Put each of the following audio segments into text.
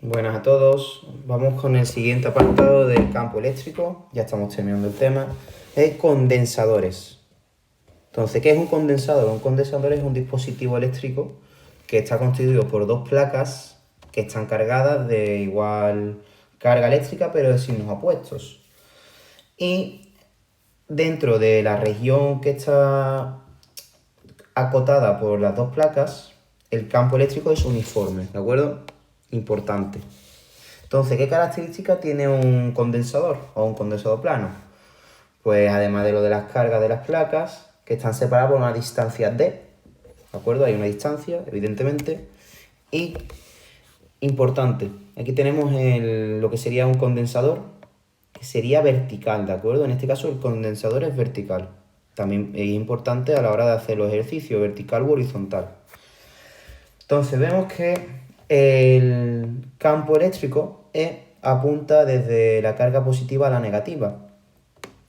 Buenas a todos, vamos con el siguiente apartado del campo eléctrico, ya estamos terminando el tema, es condensadores. Entonces, ¿qué es un condensador? Un condensador es un dispositivo eléctrico que está constituido por dos placas que están cargadas de igual carga eléctrica pero de signos opuestos. Y dentro de la región que está acotada por las dos placas, el campo eléctrico es uniforme, ¿de acuerdo? Importante. Entonces, ¿qué características tiene un condensador o un condensador plano? Pues además de lo de las cargas de las placas, que están separadas por una distancia d, ¿de acuerdo? Hay una distancia, evidentemente. Y, importante, aquí tenemos lo que sería un condensador, que sería vertical, ¿de acuerdo? En este caso el condensador es vertical. También es importante a la hora de hacer los ejercicios, vertical u horizontal. Entonces vemos que el campo eléctrico apunta desde la carga positiva a la negativa.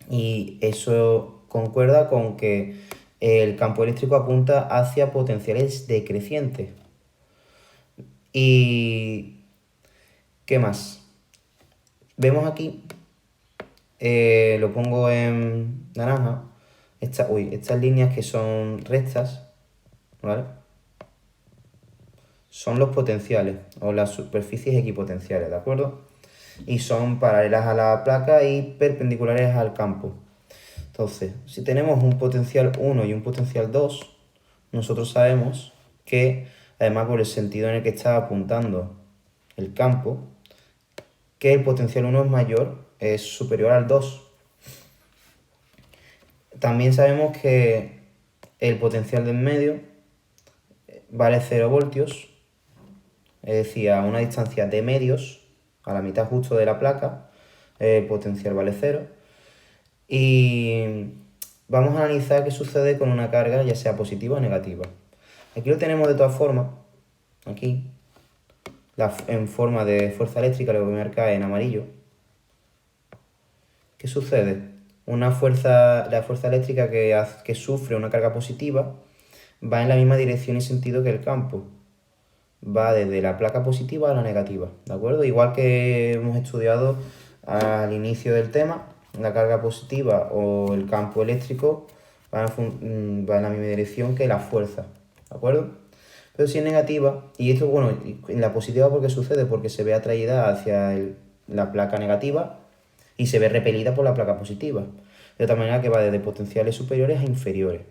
Y eso concuerda con que el campo eléctrico apunta hacia potenciales decrecientes. ¿Y qué más? Vemos aquí, lo pongo en naranja, estas líneas que son rectas, ¿vale? Son los potenciales o las superficies equipotenciales, ¿de acuerdo? Y son paralelas a la placa y perpendiculares al campo. Entonces, si tenemos un potencial 1 y un potencial 2, nosotros sabemos que, además por el sentido en el que está apuntando el campo, que el potencial 1 es mayor, es superior al 2. También sabemos que el potencial de en medio vale 0 voltios, es decir, a una distancia de medios, a la mitad justo de la placa, el potencial vale 0. Y vamos a analizar qué sucede con una carga, ya sea positiva o negativa. Aquí lo tenemos de todas formas, aquí, en forma de fuerza eléctrica, lo voy a marcar en amarillo. ¿Qué sucede? La fuerza eléctrica que sufre una carga positiva va en la misma dirección y sentido que el campo. Va desde la placa positiva a la negativa, ¿de acuerdo? Igual que hemos estudiado al inicio del tema, la carga positiva o el campo eléctrico va en la misma dirección que la fuerza, ¿de acuerdo? Pero si es negativa, y esto, bueno, en la positiva, ¿por qué sucede? Porque se ve atraída hacia la placa negativa y se ve repelida por la placa positiva, de tal manera que va desde potenciales superiores a inferiores.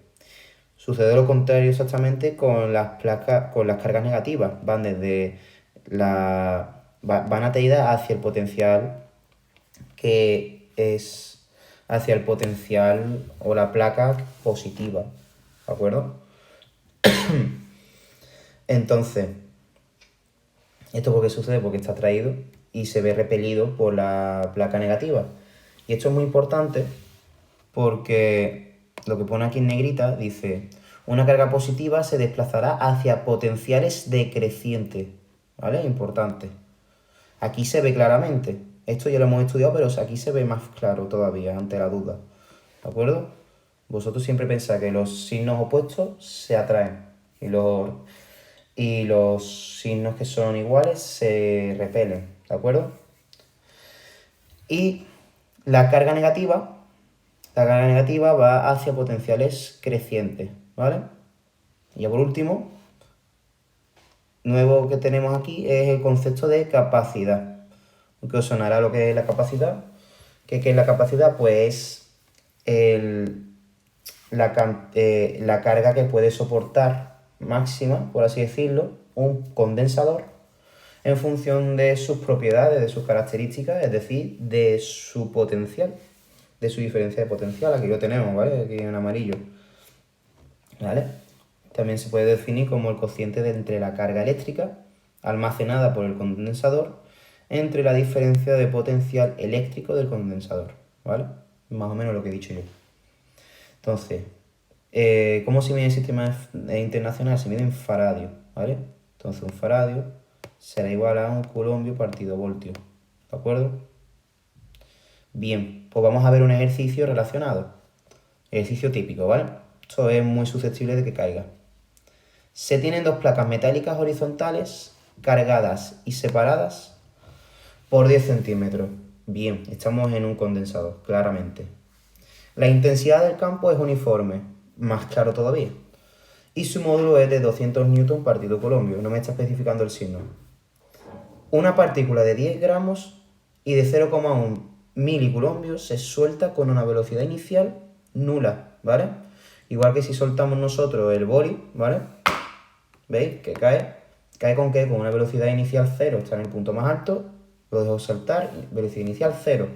Sucede lo contrario exactamente con las placas, con las cargas negativas. Van desde van atraídas hacia el potencial que es hacia el potencial o la placa positiva. ¿De acuerdo? Entonces, ¿esto por qué sucede? Porque está atraído y se ve repelido por la placa negativa. Y esto es muy importante porque lo que pone aquí en negrita dice: una carga positiva se desplazará hacia potenciales decrecientes, ¿vale? Importante. Aquí se ve claramente. Esto ya lo hemos estudiado, pero aquí se ve más claro todavía ante la duda, ¿de acuerdo? Vosotros siempre pensáis que los signos opuestos se atraen y los signos que son iguales se repelen, ¿de acuerdo? Y la carga negativa va hacia potenciales crecientes, ¿vale? Y ya por último, nuevo que tenemos aquí es el concepto de capacidad. ¿Qué os sonará lo que es la capacidad? ¿Qué es la capacidad? Pues la carga que puede soportar máxima, por así decirlo, un condensador en función de sus propiedades, de sus características, es decir, de su potencial, de su diferencia de potencial. Aquí lo tenemos, ¿vale? Aquí en amarillo, ¿vale? También se puede definir como el cociente de entre la carga eléctrica almacenada por el condensador entre la diferencia de potencial eléctrico del condensador, ¿vale? Más o menos lo que he dicho yo. Entonces, ¿cómo se mide el sistema internacional? Se mide en faradio, ¿vale? Entonces, un faradio será igual a un culombio partido voltio, ¿de acuerdo? Bien, pues vamos a ver un ejercicio relacionado. Ejercicio típico, ¿vale? Esto es muy susceptible de que caiga. Se tienen dos placas metálicas horizontales cargadas y separadas por 10 centímetros. Bien, estamos en un condensador, claramente. La intensidad del campo es uniforme, más claro todavía. Y su módulo es de 200 newton partido coulomb, no me está especificando el signo. Una partícula de 10 gramos y de 0,1 milicoulombios se suelta con una velocidad inicial nula, ¿vale? Igual que si soltamos nosotros el boli, ¿vale? ¿Veis? Que cae. ¿Cae con qué? Con una velocidad inicial 0, está en el punto más alto, lo dejo saltar, velocidad inicial 0.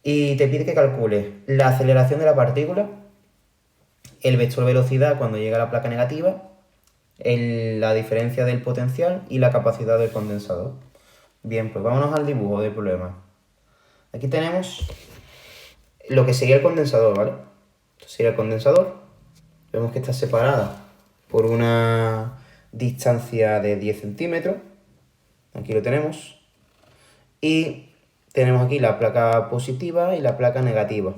Y te pide que calcules la aceleración de la partícula, el vector velocidad cuando llega a la placa negativa, la diferencia del potencial y la capacidad del condensador. Bien, pues vámonos al dibujo del problema. Aquí tenemos lo que sería el condensador, ¿vale? Esto sería el condensador. Vemos que está separada por una distancia de 10 centímetros. Aquí lo tenemos. Y tenemos aquí la placa positiva y la placa negativa.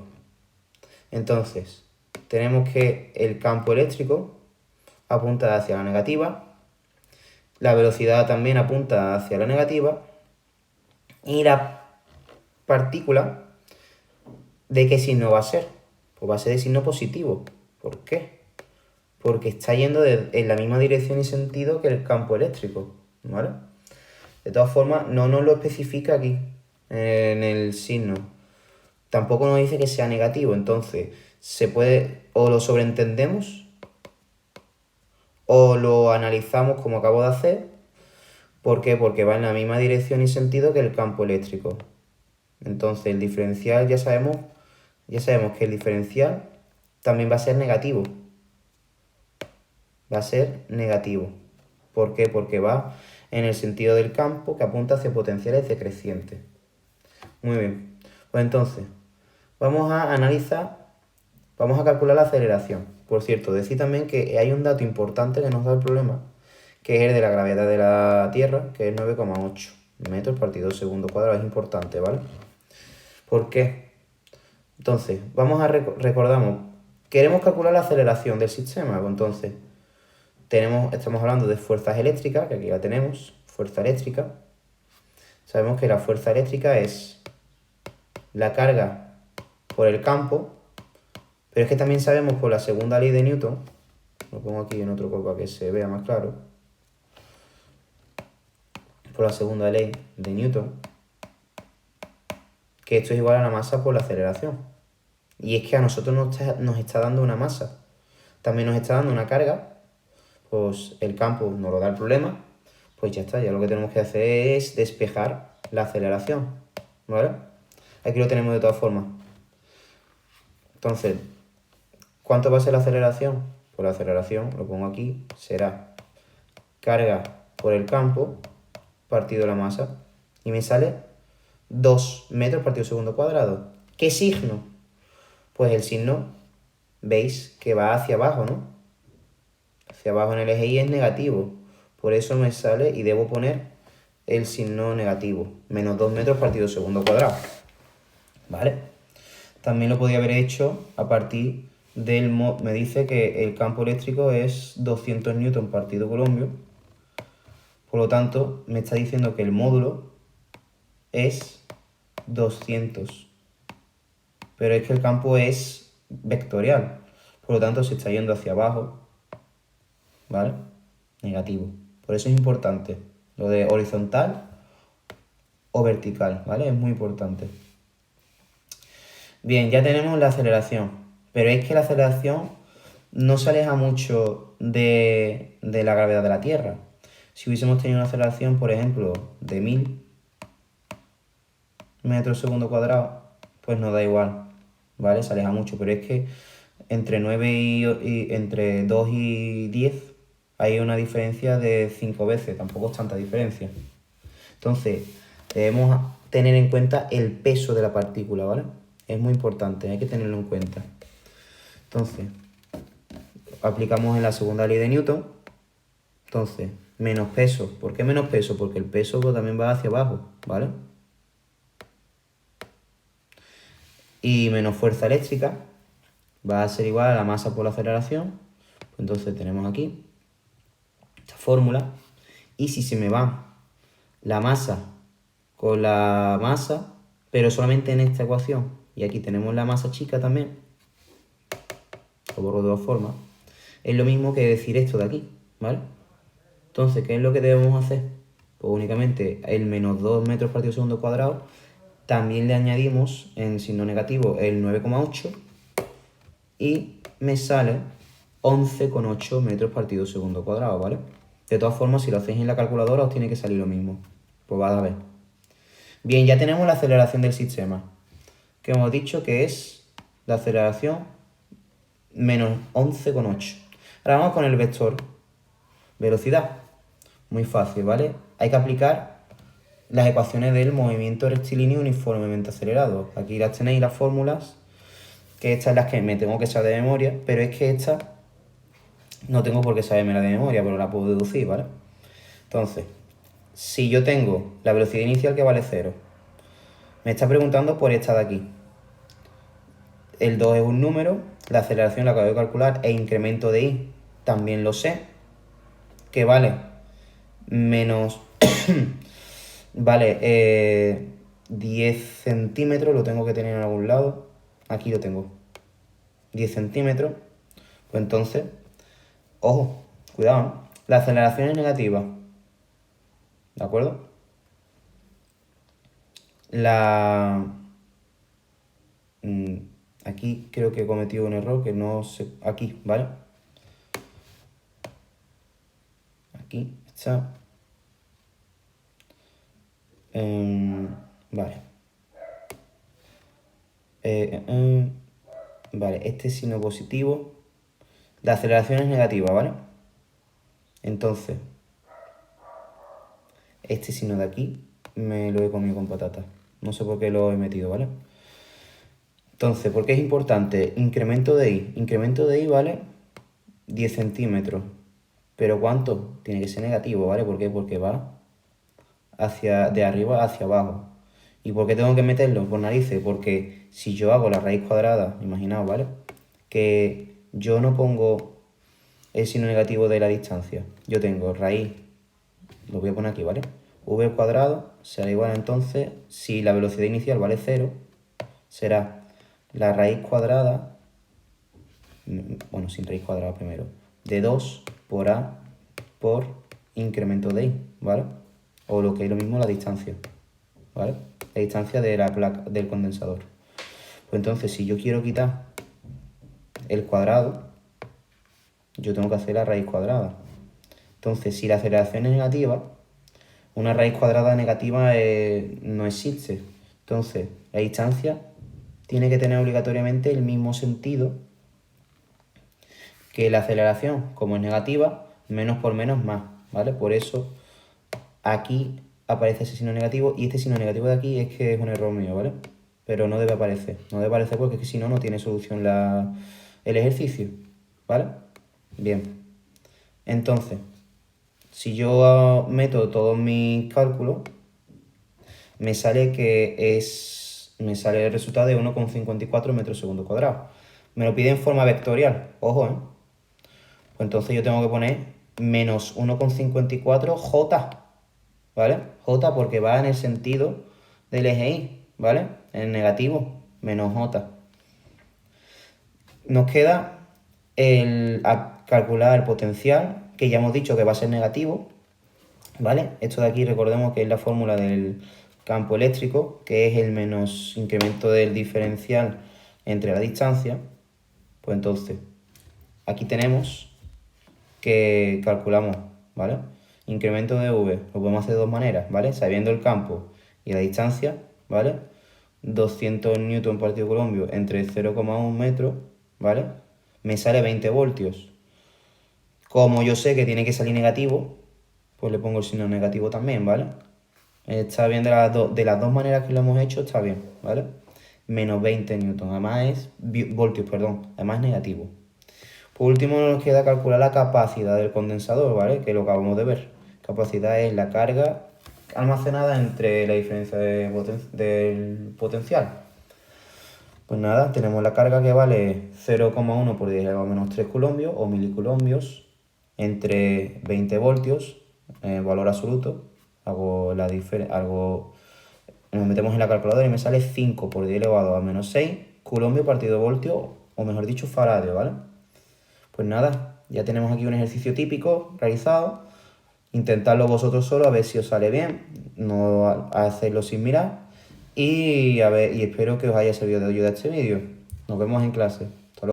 Entonces, tenemos que el campo eléctrico apunta hacia la negativa, la velocidad también apunta hacia la negativa, y la partícula, ¿de qué signo va a ser? Pues va a ser de signo positivo. ¿Por qué? Porque está yendo en la misma dirección y sentido que el campo eléctrico, ¿vale? De todas formas, no nos lo especifica aquí, en el signo. Tampoco nos dice que sea negativo, entonces se puede, o lo sobreentendemos, o lo analizamos como acabo de hacer. ¿Por qué? Porque va en la misma dirección y sentido que el campo eléctrico. Entonces el diferencial ya sabemos que el diferencial también va a ser negativo. Va a ser negativo. ¿Por qué? Porque va en el sentido del campo que apunta hacia potenciales decrecientes. Muy bien. Pues entonces, vamos a analizar, vamos a calcular la aceleración. Por cierto, decir también que hay un dato importante que nos da el problema, que es el de la gravedad de la Tierra, que es 9,8 metros partido segundo cuadrado. Es importante, ¿vale? ¿Por qué? Entonces, recordamos, queremos calcular la aceleración del sistema. Pues entonces, estamos hablando de fuerzas eléctricas, que aquí la tenemos, fuerza eléctrica. Sabemos que la fuerza eléctrica es la carga por el campo, pero es que también sabemos por la segunda ley de Newton, lo pongo aquí en otro color para que se vea más claro, por la segunda ley de Newton, que esto es igual a la masa por la aceleración. Y es que a nosotros nos está dando una masa, también nos está dando una carga, pues el campo nos lo da el problema, pues ya está, ya lo que tenemos que hacer es despejar la aceleración, ¿vale? Aquí lo tenemos de todas formas. Entonces, ¿cuánto va a ser la aceleración? Pues la aceleración, lo pongo aquí, será carga por el campo partido la masa. Y me sale 2 metros partido segundo cuadrado. ¿Qué signo? Pues el signo, veis que va hacia abajo, ¿no? Hacia abajo en el eje Y es negativo. Por eso me sale y debo poner el signo negativo. Menos 2 metros partido segundo cuadrado. ¿Vale? También lo podía haber hecho a partir del... Me dice que el campo eléctrico es 200 newton partido coulomb. Por lo tanto, me está diciendo que el módulo es 200. Pero es que el campo es vectorial. Por lo tanto, se está yendo hacia abajo. ¿Vale? Negativo. Por eso es importante lo de horizontal o vertical, ¿vale? Es muy importante. Bien, ya tenemos la aceleración, pero es que la aceleración no se aleja mucho de la gravedad de la Tierra. Si hubiésemos tenido una aceleración, por ejemplo, de 1000 metros segundo cuadrado, pues nos da igual, ¿vale? Se aleja mucho, pero es que entre 9 entre 2 y 10 hay una diferencia de 5 veces, tampoco es tanta diferencia. Entonces, debemos tener en cuenta el peso de la partícula, ¿vale? Es muy importante, hay que tenerlo en cuenta. Entonces, aplicamos en la segunda ley de Newton. Entonces, menos peso. ¿Por qué menos peso? Porque el peso también va hacia abajo, ¿vale? Y menos fuerza eléctrica va a ser igual a la masa por la aceleración. Entonces tenemos aquí esta fórmula. Y si se me va la masa con la masa, pero solamente en esta ecuación. Y aquí tenemos la masa chica también. Lo borro de dos formas. Es lo mismo que decir esto de aquí, ¿vale? Entonces, ¿qué es lo que debemos hacer? Pues únicamente el menos 2 metros partido segundo cuadrado. También le añadimos en signo negativo el 9,8 y me sale 11,8 metros partido segundo cuadrado, ¿vale? De todas formas, si lo hacéis en la calculadora os tiene que salir lo mismo. Pues vas a ver. Bien, ya tenemos la aceleración del sistema, que hemos dicho que es la aceleración menos 11,8. Ahora vamos con el vector velocidad. Muy fácil, ¿vale? Hay que aplicar las ecuaciones del movimiento rectilíneo uniformemente acelerado. Aquí las tenéis las fórmulas, que estas es las que me tengo que saber de memoria, pero es que esta no tengo por qué sabérmela de memoria, pero la puedo deducir, ¿vale? Entonces, si yo tengo la velocidad inicial que vale 0, me está preguntando por esta de aquí. El 2 es un número, la aceleración la acabo de calcular e incremento de i también lo sé, que vale menos, vale 10 centímetros, lo tengo que tener en algún lado, aquí lo tengo, 10 centímetros, pues entonces, ojo, cuidado, ¿no? La aceleración es negativa, ¿de acuerdo? La... Aquí creo que he cometido un error que no sé... Aquí, ¿vale? Aquí está. Vale. Vale, este signo positivo. La aceleración es negativa, ¿vale? Entonces, este signo de aquí me lo he comido con patata. No sé por qué lo he metido, ¿vale? Entonces, ¿por qué es importante? Incremento de i. Incremento de i vale 10 centímetros. ¿Pero cuánto? Tiene que ser negativo, ¿vale? ¿Por qué? Porque va de arriba hacia abajo. ¿Y por qué tengo que meterlo? Por narices, porque si yo hago la raíz cuadrada, imaginaos, ¿vale? Que yo no pongo el signo negativo de la distancia. Yo tengo raíz, lo voy a poner aquí, ¿vale? V cuadrado será igual entonces, si la velocidad inicial vale 0, será la raíz cuadrada, bueno, sin raíz cuadrada primero, de 2 por A por incremento de I, ¿vale? O lo que es lo mismo la distancia, ¿vale? La distancia de la placa del condensador. Pues entonces, si yo quiero quitar el cuadrado, yo tengo que hacer la raíz cuadrada. Entonces, si la aceleración es negativa, una raíz cuadrada negativa no existe. Entonces, la distancia tiene que tener obligatoriamente el mismo sentido que la aceleración. Como es negativa, menos por menos más, ¿vale? Por eso aquí aparece ese signo negativo y este signo negativo de aquí es que es un error mío, ¿vale? Pero no debe aparecer. No debe aparecer porque es que si no, no tiene solución el ejercicio, ¿vale? Bien. Entonces, si yo meto todos mis cálculos, me sale me sale el resultado de 1,54 metros segundo cuadrado. Me lo pide en forma vectorial, ojo, ¿eh? Pues entonces yo tengo que poner menos 1,54 J, ¿vale? J porque va en el sentido del eje Y, ¿vale? En negativo, menos J. Nos queda a calcular el potencial, que ya hemos dicho que va a ser negativo, ¿vale? Esto de aquí recordemos que es la fórmula del campo eléctrico, que es el menos incremento del diferencial entre la distancia. Pues entonces, aquí tenemos que calculamos, ¿vale? Incremento de V, lo podemos hacer de dos maneras, ¿vale? Sabiendo el campo y la distancia, ¿vale? 200 newton partido colombio entre 0,1 metros, ¿vale? Me sale 20 voltios. Como yo sé que tiene que salir negativo, pues le pongo el signo negativo también, ¿vale? Está bien de las dos maneras que lo hemos hecho, está bien, ¿vale? Menos 20 newton, además es voltios, perdón, además es negativo. Por último nos queda calcular la capacidad del condensador, ¿vale? Que lo acabamos de ver. Capacidad es la carga almacenada entre la diferencia del potencial. Pues nada, tenemos la carga que vale 0,1 por 10 elevado a menos 3 coulombios o milicoulombios entre 20 voltios, valor absoluto. Hago nos metemos en la calculadora y me sale 5 por 10 elevado a menos 6 coulombios partido voltio, o mejor dicho, faradio, ¿vale? Pues nada, ya tenemos aquí un ejercicio típico realizado. Intentadlo vosotros solo a ver si os sale bien, no hacerlo sin mirar. Y espero que os haya servido de ayuda este vídeo. Nos vemos en clase.